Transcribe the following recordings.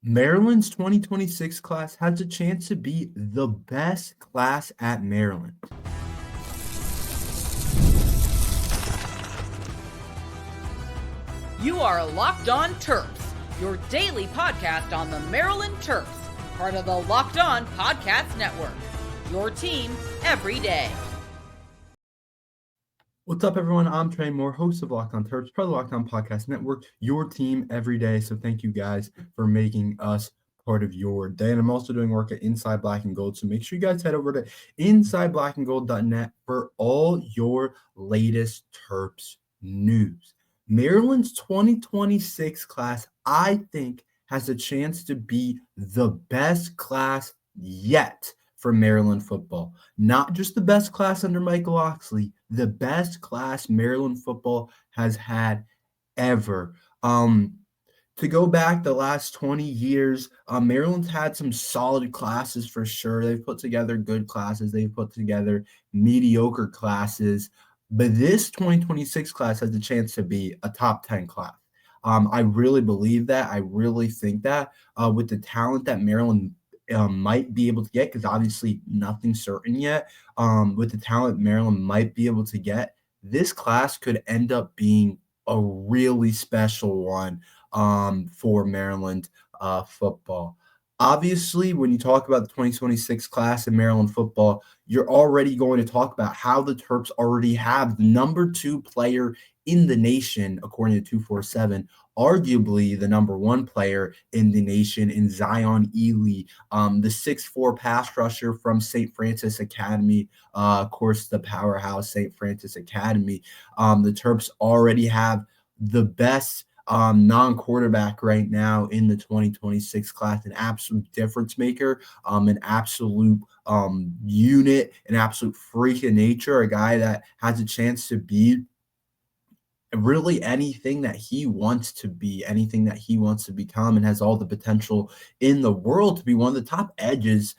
Maryland's 2026 class has a chance to be the best class at Maryland. You are Locked On Terps, your daily podcast on the Maryland Terps, part of the Locked On Podcast Network, your team every day. What's up, everyone? I'm Tre Moore, host of Locked On Terps, part of the Locked On Podcast Network, your team every day. So thank you guys for making us part of your day. And I'm also doing work at Inside Black and Gold. So make sure you guys head over to insideblackandgold.net for all your latest Terps news. Maryland's 2026 class, I think, has a chance to be the best class yet for Maryland football. Not just the best class under Michael Locksley, the best class Maryland football has had ever. To go back the last 20 years, Maryland's had some solid classes for sure. They've put together good classes. They've put together mediocre classes. But this 2026 class has a chance to be a top 10 class. I really believe that. I really think that with the talent that Maryland might be able to get, because obviously nothing's certain yet, with the talent Maryland might be able to get, this class could end up being a really special one for Maryland football. Obviously, when you talk about the 2026 class in Maryland football, you're already going to talk about how the Terps already have the number 2 player in the nation, according to 247, arguably the number 1 player in the nation in Zion Ely, the 6'4" pass rusher from St. Francis Academy, of course, the powerhouse St. Francis Academy. The Terps already have the best non-quarterback right now in the 2026 class, an absolute difference maker, an absolute unit, an absolute freak of nature, a guy that has a chance to be really anything that he wants to be, anything that he wants to become, and has all the potential in the world to be one of the top edges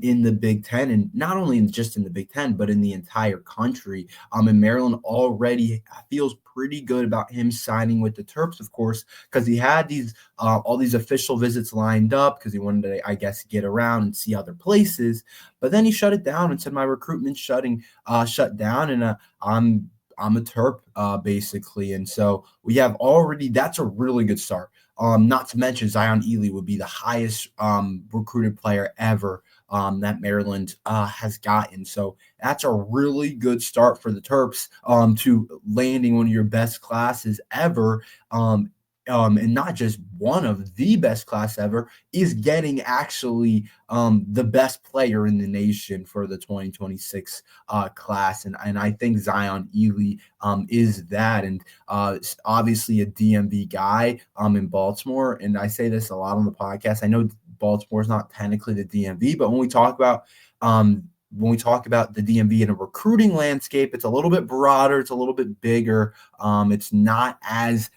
in the Big Ten, and not only just in the Big Ten, but in the entire country. And Maryland already feels pretty good about him signing with the Terps, of course, because he had these all these official visits lined up because he wanted to, I guess, get around and see other places. But then he shut it down and said, "My recruitment shut down, and I'm a Terp, basically." And so we have already, that's a really good start. Not to mention Zion Ely would be the highest recruited player ever that Maryland has gotten. So that's a really good start for the Terps to landing one of your best classes ever. And not just one of the best class ever, is getting actually the best player in the nation for the 2026 class. And I think Zion Ely is that. And obviously a DMV guy in Baltimore. And I say this a lot on the podcast. I know Baltimore is not technically the DMV, but when we talk about the DMV in a recruiting landscape, it's a little bit broader, it's a little bit bigger. It's not as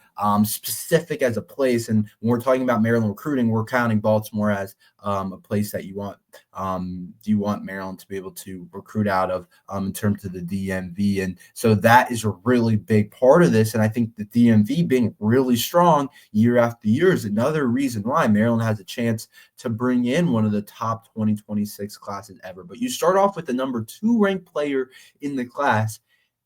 specific as a place. And when we're talking about Maryland recruiting, we're counting Baltimore as a place that you want Maryland to be able to recruit out of in terms of the DMV. And so that is a really big part of this. And I think the DMV being really strong year after year is another reason why Maryland has a chance to bring in one of the top 2026 classes ever. But you start off with the number 2 ranked player in the class.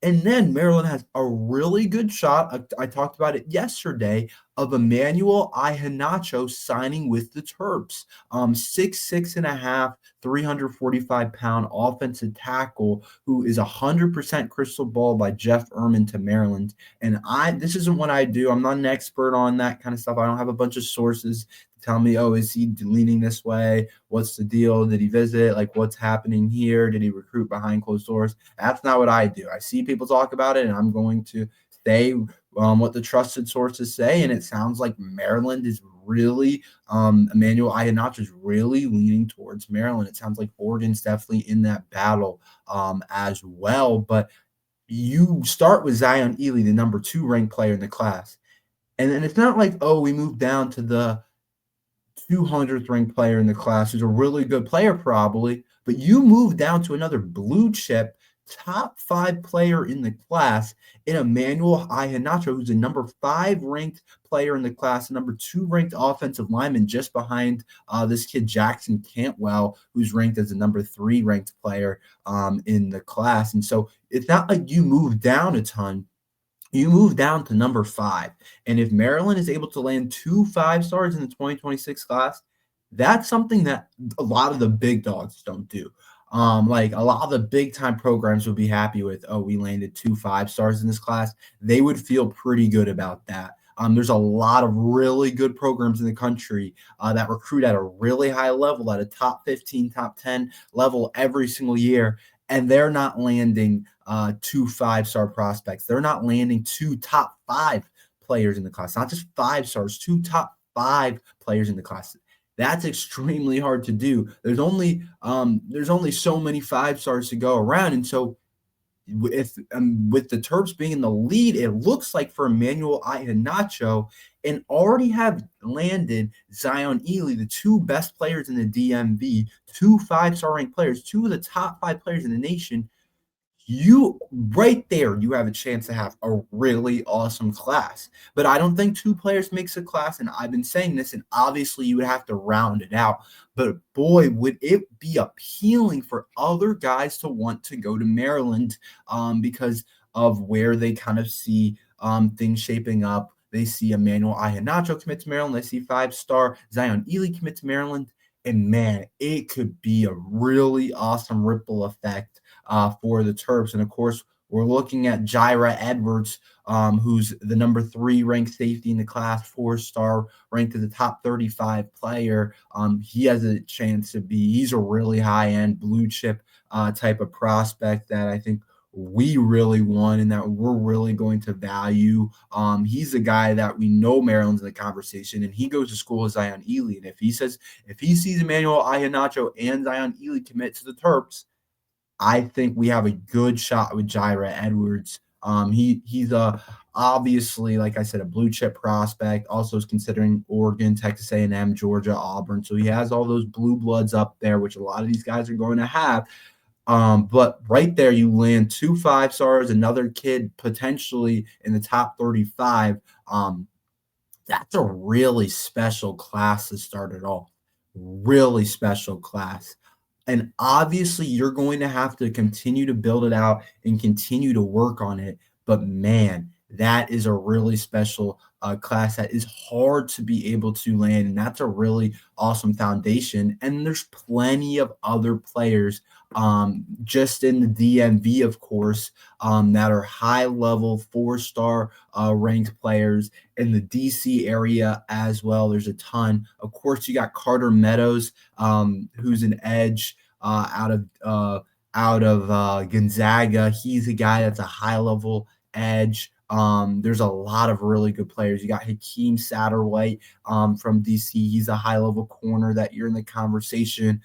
And then Maryland has a really good shot, I talked about it yesterday, of Emmanuel Iheanacho signing with the Terps. 6'6.5", 345-pound offensive tackle who is 100% crystal ball by Jeff Erman to Maryland. And this isn't what I do. I'm not an expert on that kind of stuff. I don't have a bunch of sources tell me, oh, is he leaning this way? What's the deal? Did he visit? Like, what's happening here? Did he recruit behind closed doors? That's not what I do. I see people talk about it, and I'm going to say what the trusted sources say, and it sounds like Maryland is really Emmanuel Iheanacho is really leaning towards Maryland. It sounds like Oregon's definitely in that battle as well. But you start with Zion Ely, the number 2 ranked player in the class. And then it's not like, oh, we moved down to the 200th ranked player in the class, who's a really good player probably, but you move down to another blue chip top 5 player in the class in Emmanuel Iheanacho, who's a number 5 ranked player in the class, a number 2 ranked offensive lineman just behind this kid Jackson Cantwell, who's ranked as a number 3 ranked player in the class. And so it's not like you move down a ton. You move down to number 5. And if Maryland is able to land 2 5-stars in the 2026 class, that's something that a lot of the big dogs don't do. Like a lot of the big time programs would be happy with, oh, we landed 2 5-stars in this class. They would feel pretty good about that. There's a lot of really good programs in the country that recruit at a really high level, at a top 15, top 10 level every single year. And they're not landing 2 5-star prospects. They're not landing 2 top 5 players in the class, not just 5-stars, 2 top 5 players in the class. That's extremely hard to do. There's only so many 5-stars to go around. And so with the Terps being in the lead, it looks like for Emmanuel Iheanacho, and already have landed Zion Ely, the 2 best players in the DMV, 2 5-star ranked players, 2 of the top 5 players in the nation. You right there, you have a chance to have a really awesome class. But I don't think 2 players makes a class, and I've been saying this, and obviously you would have to round it out. But boy, would it be appealing for other guys to want to go to Maryland because of where they kind of see things shaping up. They see Emmanuel Iheanacho commit to Maryland. They see 5-star Zion Ely commit to Maryland. And man, it could be a really awesome ripple effect for the Terps. And of course, we're looking at Jira Edwards, who's the number 3 ranked safety in the class, 4-star, ranked as a top 35 player. He has a chance to be, he's a really high-end blue chip type of prospect that I think we really want and that we're really going to value. He's a guy that we know Maryland's in the conversation, and he goes to school with Zion Ely. And if he sees Emmanuel Iheanacho and Zion Ely commit to the Terps, I think we have a good shot with Jira Edwards. He's obviously, like I said, a blue chip prospect. Also is considering Oregon, Texas A&M, Georgia, Auburn. So he has all those blue bloods up there, which a lot of these guys are going to have. But right there, you land 2 5-stars, another kid potentially in the top 35. That's a really special class to start it off. Really special class. And obviously, you're going to have to continue to build it out and continue to work on it. But man, that is a really special class that is hard to be able to land. And that's a really awesome foundation. And there's plenty of other players just in the DMV, of course, that are high-level 4-star ranked players in the DC area as well. There's a ton. Of course, you got Carter Meadows, who's an edge out of Gonzaga. He's a guy that's a high-level edge. There's a lot of really good players. You got Hakeem Satterwhite from DC. He's a high-level corner that you're in the conversation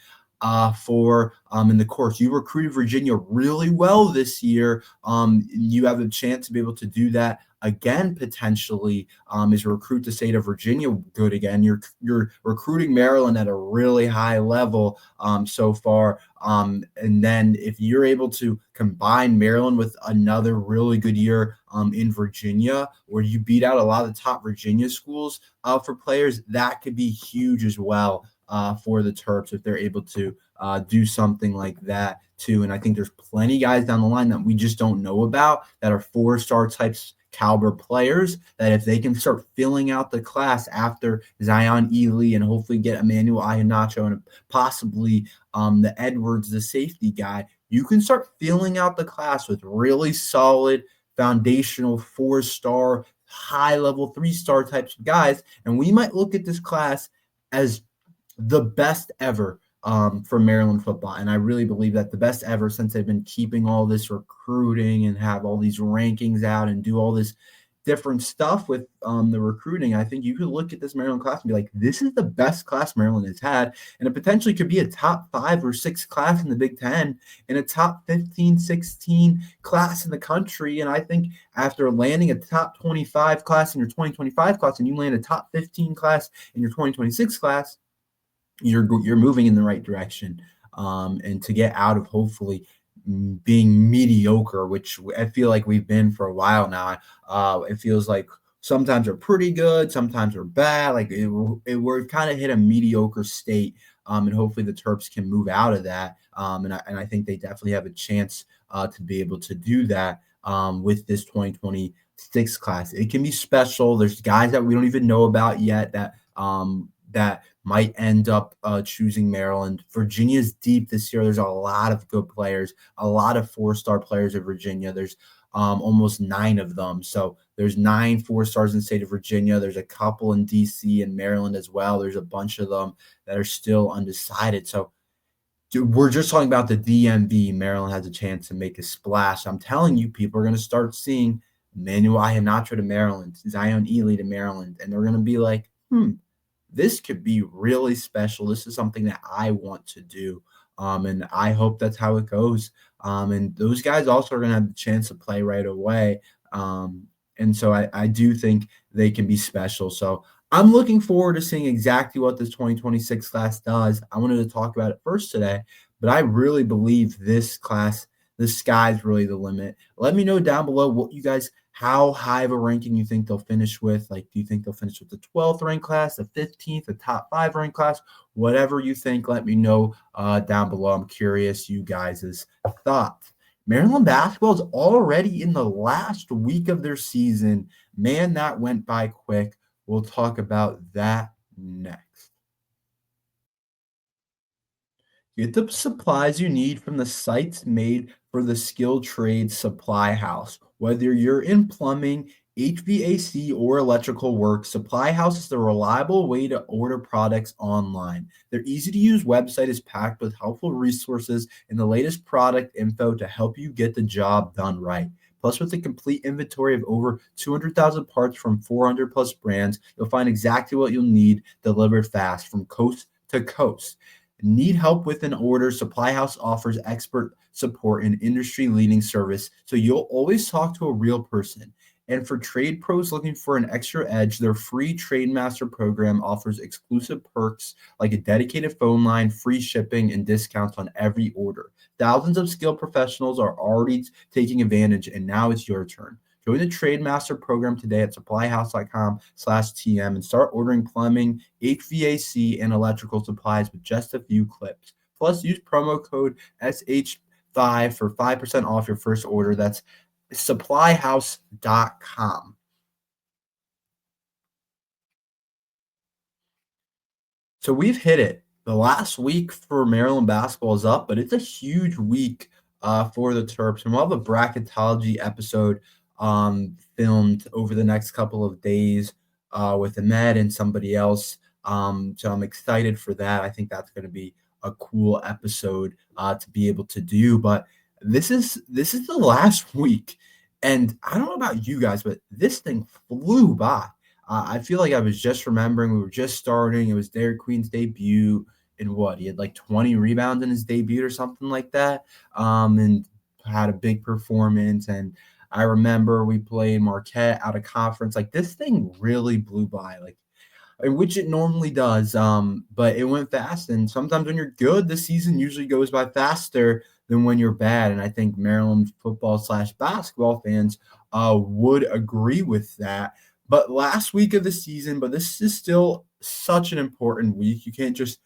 for. In the course, you recruited Virginia really well this year. You have a chance to be able to do that again potentially. Is recruit the state of Virginia good again? You're recruiting Maryland at a really high level so far. And then if you're able to combine Maryland with another really good year in Virginia, where you beat out a lot of the top Virginia schools for players, that could be huge as well for the Terps if they're able to do something like that too. And I think there's plenty guys down the line that we just don't know about that are 4-star types caliber players that if they can start filling out the class after Zion Ely and hopefully get Emmanuel Iheanacho and possibly the Edwards, the safety guy, you can start filling out the class with really solid foundational 4-star, high-level 3-star types of guys. And we might look at this class as the best ever for Maryland football. And I really believe that the best ever since they've been keeping all this recruiting and have all these rankings out and do all this different stuff with the recruiting. I think you could look at this Maryland class and be like, this is the best class Maryland has had. And it potentially could be a top 5 or 6 class in the Big Ten and a top 15, 16 class in the country. And I think after landing a top 25 class in your 2025 class and you land a top 15 class in your 2026 class, you're moving in the right direction. And to get out of hopefully being mediocre, which I feel like we've been for a while now. It feels like sometimes we're pretty good, sometimes we're bad. Like we're kind of hit a mediocre state, and hopefully the Terps can move out of that. And I think they definitely have a chance to be able to do that with this 2026 class. It can be special. There's guys that we don't even know about yet that might end up choosing Maryland. Virginia's deep this year. There's a lot of good players, a lot of four-star players at Virginia. There's almost 9 of them. So there's 9 4-stars in the state of Virginia. There's a couple in DC and Maryland as well. There's a bunch of them that are still undecided. So we're just talking about the DMV. Maryland has a chance to make a splash. I'm telling you, people are going to start seeing Manuel Iheanacho to Maryland, Zion Ely to Maryland, and they're going to be like, this could be really special. This is something that I want to do. And I hope that's how it goes. And those guys also are going to have the chance to play right away. And so I do think they can be special. So I'm looking forward to seeing exactly what this 2026 class does. I wanted to talk about it first today, but I really believe this class, the sky's really the limit. Let me know down below what you guys, how high of a ranking you think they'll finish with. Like, do you think they'll finish with the 12th ranked class, the 15th, the top 5 ranked class? Whatever you think, let me know down below. I'm curious you guys' thoughts. Maryland basketball is already in the last week of their season. Man, that went by quick. We'll talk about that next. Get the supplies you need from the sites made for the skilled trades Supply House. Whether you're in plumbing, HVAC, or electrical work, Supply House is the reliable way to order products online. Their easy-to-use website is packed with helpful resources and the latest product info to help you get the job done right. Plus, with a complete inventory of over 200,000 parts from 400 plus brands, you'll find exactly what you'll need delivered fast from coast to coast. Need help with an order? Supply House offers expert support and industry-leading service, so you'll always talk to a real person. And for trade pros looking for an extra edge, their free Trade Master program offers exclusive perks like a dedicated phone line, free shipping, and discounts on every order. Thousands of skilled professionals are already taking advantage, and now it's your turn. Join the Trade Master program today at supplyhouse.com/TM and start ordering plumbing, HVAC, and electrical supplies with just a few clicks. Plus, use promo code SH5 for 5% off your first order. That's supplyhouse.com. So we've hit it. The last week for Maryland basketball is up, but it's a huge week for the Terps. And we'll have a bracketology episode filmed over the next couple of days with Ahmed and somebody else. So I'm excited for that. I think that's going to be a cool episode to be able to do. But this is the last week. And I don't know about you guys, but this thing flew by. I feel like I was just remembering we were just starting. It was Dairy Queen's debut. And what? He had like 20 rebounds in his debut or something like that. And had a big performance. And I remember we played Marquette out of conference. Like, this thing really blew by, like, which it normally does. But it went fast. And sometimes when you're good, the season usually goes by faster than when you're bad. And I think Maryland football/basketball fans would agree with that. But last week of the season, but this is still such an important week. You can't just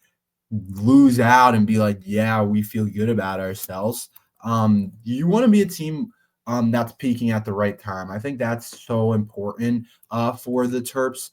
lose out and be like, yeah, we feel good about ourselves. You want to be a team that's peaking at the right time. I think that's so important for the Terps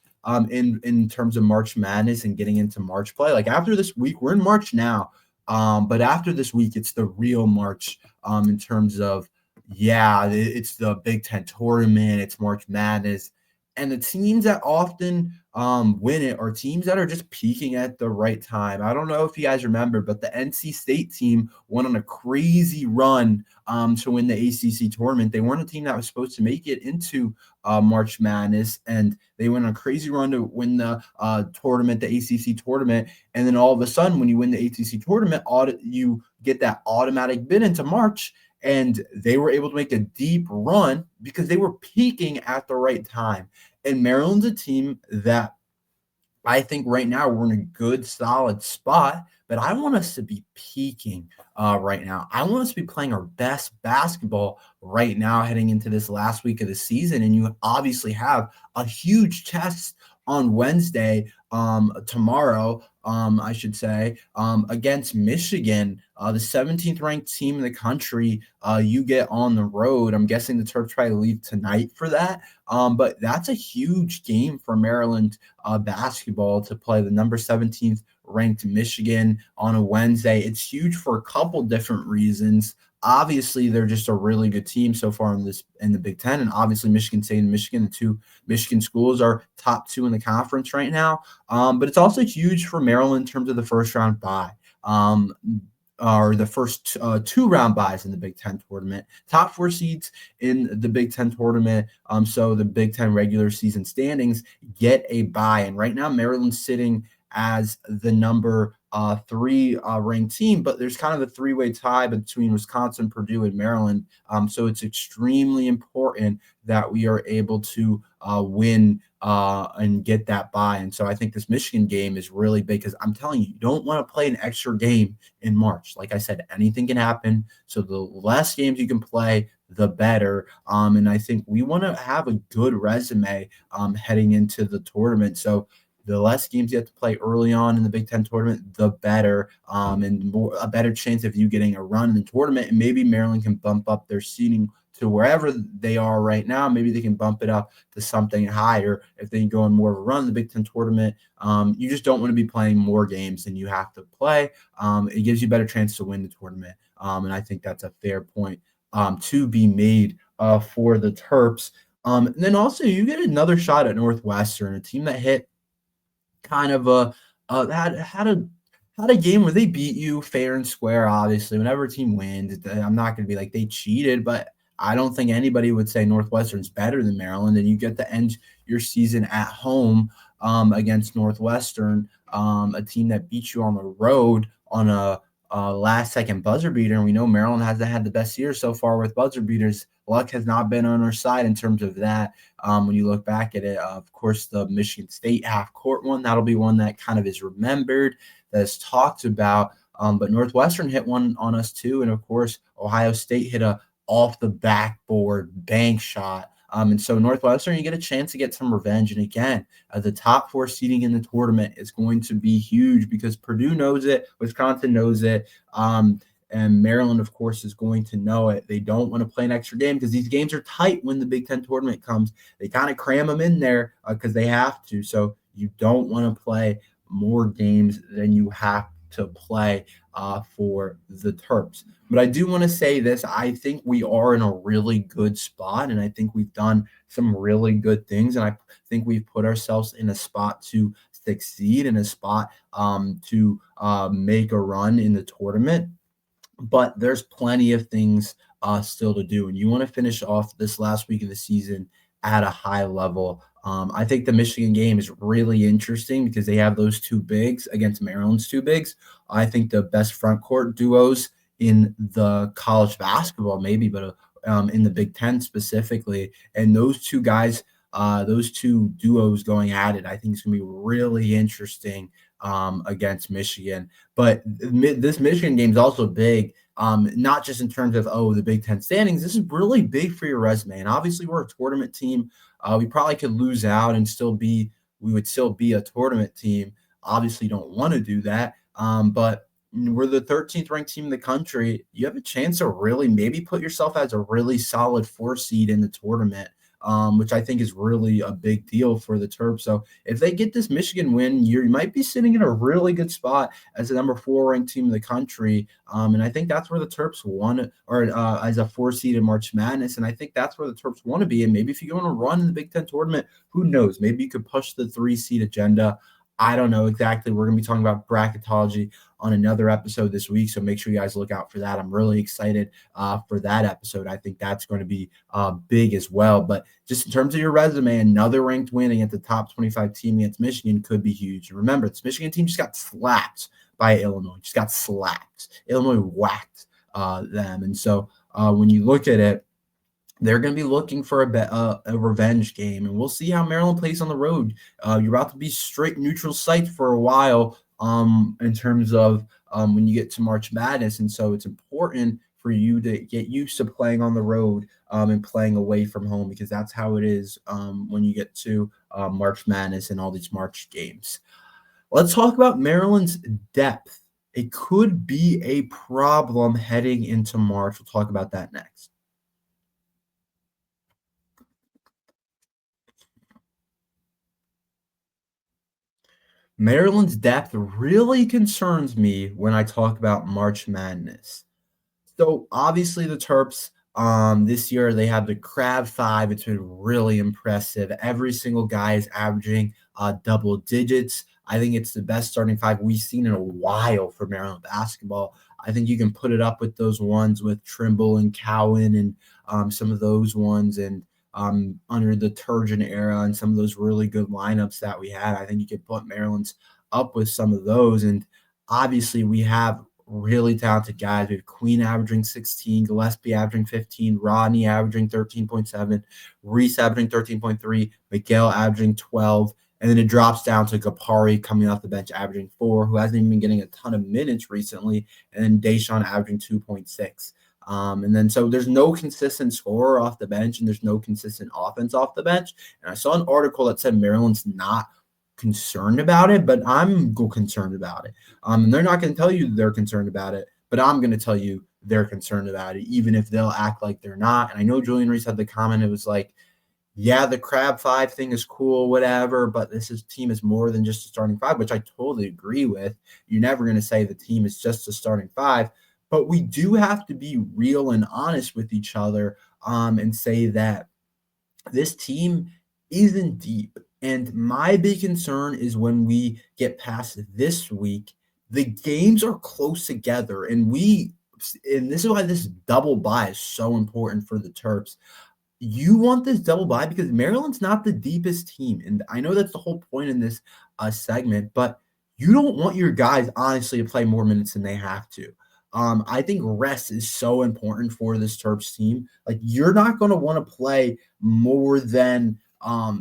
in terms of March Madness and getting into March play. Like, after this week, we're in March now, but after this week, it's the real March in terms of, it's the Big Ten tournament, it's March Madness. And the teams that often win it are teams that are just peaking at the right time. I don't know if you guys remember, but the NC State team went on a crazy run to win the ACC tournament. They weren't a team that was supposed to make it into March Madness, and they went on a crazy run to win the tournament, the ACC tournament. And then all of a sudden, when you win the ACC tournament, you get that automatic bid into March. And they were able to make a deep run because they were peaking at the right time. And Maryland's a team that I think right now we're in a good, solid spot, but I want us to be peaking right now. I want us to be playing our best basketball right now heading into this last week of the season. And you obviously have a huge test on Wednesday, tomorrow, I should say, against Michigan, the 17th ranked team in the country. You get on the road. I'm guessing the Terps try to leave tonight for that. But that's a huge game for Maryland basketball to play the number 17th ranked Michigan on a Wednesday. It's huge for a couple different reasons. Obviously, they're just a really good team so far in the Big Ten, and obviously Michigan State and Michigan, the two Michigan schools, are top two in the conference right now. But it's also huge for Maryland in terms of the first round bye. Or the first two round buys in the Big Ten tournament, top four seeds in the Big Ten tournament. So the Big Ten regular season standings get a bye. And right now, Maryland's sitting as the number three ranked team, but there's kind of a three-way tie between Wisconsin, Purdue, and Maryland. So it's extremely important that we are able to win and get that bye. And so I think this Michigan game is really big because I'm telling you, you don't want to play an extra game in March. Like I said, anything can happen. So the less games you can play, the better. And I think we want to have a good resume heading into the tournament. So the less games you have to play early on in the Big Ten tournament, the better, and a better chance of you getting a run in the tournament. And maybe Maryland can bump up their seeding to wherever they are right now. Maybe they can bump it up to something higher if they can go on more of a run in the Big Ten tournament. You just don't want to be playing more games than you have to play. It gives you a better chance to win the tournament. And I think that's a fair point to be made for the Terps. And then also you get another shot at Northwestern, a team that hit kind of had a game where they beat you fair and square. Obviously, whenever a team wins, I'm not going to be like they cheated, but I don't think anybody would say Northwestern's better than Maryland. And you get to end your season at home against Northwestern, a team that beat you on the road on a last-second buzzer beater. And we know Maryland hasn't had the best year so far with buzzer beaters. Luck has not been on our side in terms of that. When you look back at it, of course, the Michigan State half-court one, that'll be one that kind of is remembered, that is talked about. But Northwestern hit one on us too. And, of course, Ohio State hit a off-the-backboard bank shot. And so Northwestern, you get a chance to get some revenge. And again, the top four seeding in the tournament is going to be huge because Purdue knows it, Wisconsin knows it, and Maryland, of course, is going to know it. They don't want to play an extra game because these games are tight when the Big Ten tournament comes. They kind of cram them in there because they have to. So you don't want to play more games than you have to play for the Terps. But I do want to say this. I think we are in a really good spot, and I think we've done some really good things, and I think we've put ourselves in a spot to succeed, in a spot to make a run in the tournament. But there's plenty of things still to do, and you want to finish off this last week of the season at a high level. I think the Michigan game is really interesting because they have those two bigs against Maryland's two bigs. I think the best front court duos in the college basketball, maybe, but in the Big Ten specifically. And those two guys, those two duos going at it, I think it's going to be really interesting against Michigan. But this Michigan game is also big, not just in terms of, the Big Ten standings. This is really big for your resume. And obviously we're a tournament team. We probably could lose out and we would still be a tournament team. Obviously don't want to do that. But we're the 13th ranked team in the country. You have a chance to really maybe put yourself as a really solid 4 seed in the tournament, which I think is really a big deal for the Terps. So if they get this Michigan win, you might be sitting in a really good spot as the number 4 ranked team in the country. And I think that's where the Terps want, or as a 4 seed in March Madness. And I think that's where the Terps want to be. And maybe if you go on a run in the Big Ten tournament, who knows? Maybe you could push the 3 seed agenda. I don't know exactly. We're going to be talking about bracketology on another episode this week, so make sure you guys look out for that. I'm really excited for that episode. I think that's going to be big as well. But just in terms of your resume, another ranked winning at the top 25 team against Michigan could be huge. And remember, this Michigan team just got slapped by Illinois. Just got slapped. Illinois whacked them. And so when you look at it, they're going to be looking for a revenge game, and we'll see how Maryland plays on the road. You're about to be straight neutral site for a while in terms of when you get to March Madness, and so it's important for you to get used to playing on the road and playing away from home, because that's how it is when you get to March Madness and all these March games. Let's talk about Maryland's depth. It could be a problem heading into March. We'll talk about that next. Maryland's depth really concerns me when I talk about March Madness. So obviously the Terps, this year they have the Crab Five. It's been really impressive. Every single guy is averaging double digits. I think it's the best starting five we've seen in a while for Maryland basketball. I think you can put it up with those ones with Trimble and Cowan and some of those ones, and under the Turgeon era and some of those really good lineups that we had. I think you could put Maryland's up with some of those. And obviously we have really talented guys. We have Queen averaging 16, Gillespie averaging 15, Rodney averaging 13.7, Reese averaging 13.3, Miguel averaging 12, and then it drops down to Gapari coming off the bench averaging 4, who hasn't even been getting a ton of minutes recently, and then Deshaun averaging 2.6. And then so there's no consistent scorer off the bench, and there's no consistent offense off the bench. And I saw an article that said Maryland's not concerned about it, but I'm concerned about it. And they're not going to tell you they're concerned about it, but I'm going to tell you they're concerned about it, even if they'll act like they're not. And I know Julian Reese had the comment. It was like, yeah, the Crab Five thing is cool, whatever, but team is more than just a starting five, which I totally agree with. You're never going to say the team is just a starting five, but we do have to be real and honest with each other and say that this team isn't deep. And my big concern is when we get past this week, the games are close together. And this is why this double bye is so important for the Terps. You want this double bye because Maryland's not the deepest team. And I know that's the whole point in this segment, but you don't want your guys, honestly, to play more minutes than they have to. I think rest is so important for this Terps team. Like, you're not going to want to play more than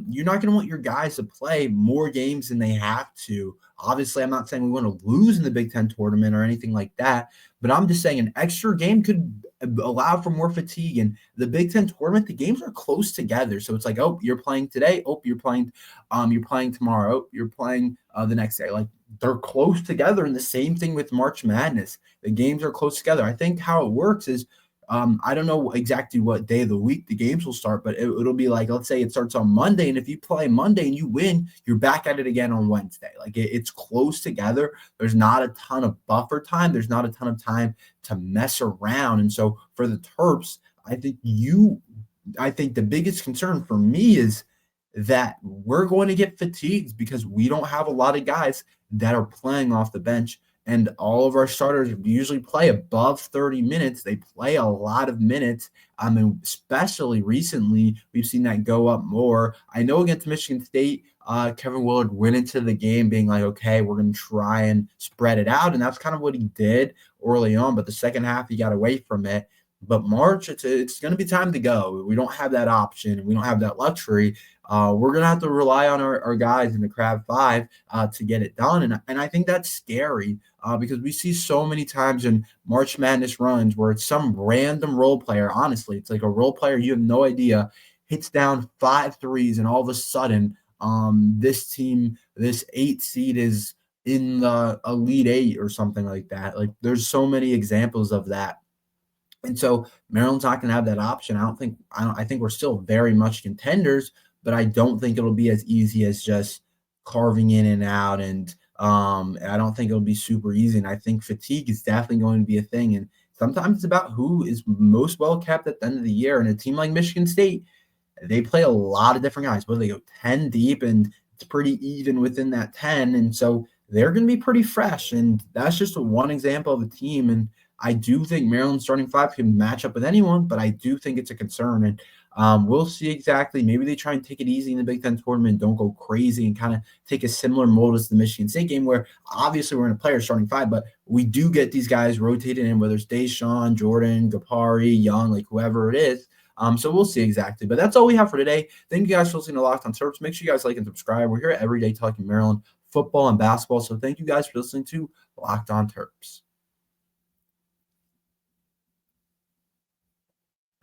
you're not going to want your guys to play more games than they have to. Obviously, I'm not saying we want to lose in the Big Ten tournament or anything like that, but I'm just saying an extra game could allow for more fatigue. And the Big Ten tournament, the games are close together, so it's like, oh, you're playing today. Oh, you're playing tomorrow. Oh, you're playing the next day. Like, they're close together. And the same thing with March Madness. The games are close together. I think how it works is, I don't know exactly what day of the week the games will start, but it'll be like, let's say it starts on Monday, and if you play Monday and you win, you're back at it again on Wednesday. Like, it's close together. There's not a ton of buffer time. There's not a ton of time to mess around. And so for the Terps, I think the biggest concern for me is that we're going to get fatigued because we don't have a lot of guys that are playing off the bench. And all of our starters usually play above 30 minutes. They play a lot of minutes. And especially recently, we've seen that go up more. I know against Michigan State, Kevin Willard went into the game being like, okay, we're going to try and spread it out. And that's kind of what he did early on. But the second half, he got away from it. But March, it's going to be time to go. We don't have that option. We don't have that luxury. We're going to have to rely on our guys in the Crab Five to get it done. And I think that's scary because we see so many times in March Madness runs where it's some random role player. Honestly, it's like a role player you have no idea hits down 5 threes, and all of a sudden this team, this 8 seed is in the Elite 8 or something like that. Like, there's so many examples of that. And so Maryland's not going to have that option. I think we're still very much contenders, but I don't think it'll be as easy as just carving in and out. And I don't think it'll be super easy. And I think fatigue is definitely going to be a thing. And sometimes it's about who is most well kept at the end of the year. And a team like Michigan State, they play a lot of different guys, but they go 10 deep, and it's pretty even within that 10. And so they're going to be pretty fresh. And that's just one example of a team. And I do think Maryland's starting five can match up with anyone, but I do think it's a concern. And we'll see exactly. Maybe they try and take it easy in the Big Ten tournament, don't go crazy, and kind of take a similar mold as the Michigan State game, where obviously we're in a player starting five, but we do get these guys rotated in, whether it's Deshaun, Jordan, Gapari, Young, like whoever it is. So we'll see exactly. But that's all we have for today. Thank you guys for listening to Locked on Terps. Make sure you guys like and subscribe. We're here every day talking Maryland football and basketball. So thank you guys for listening to Locked on Terps.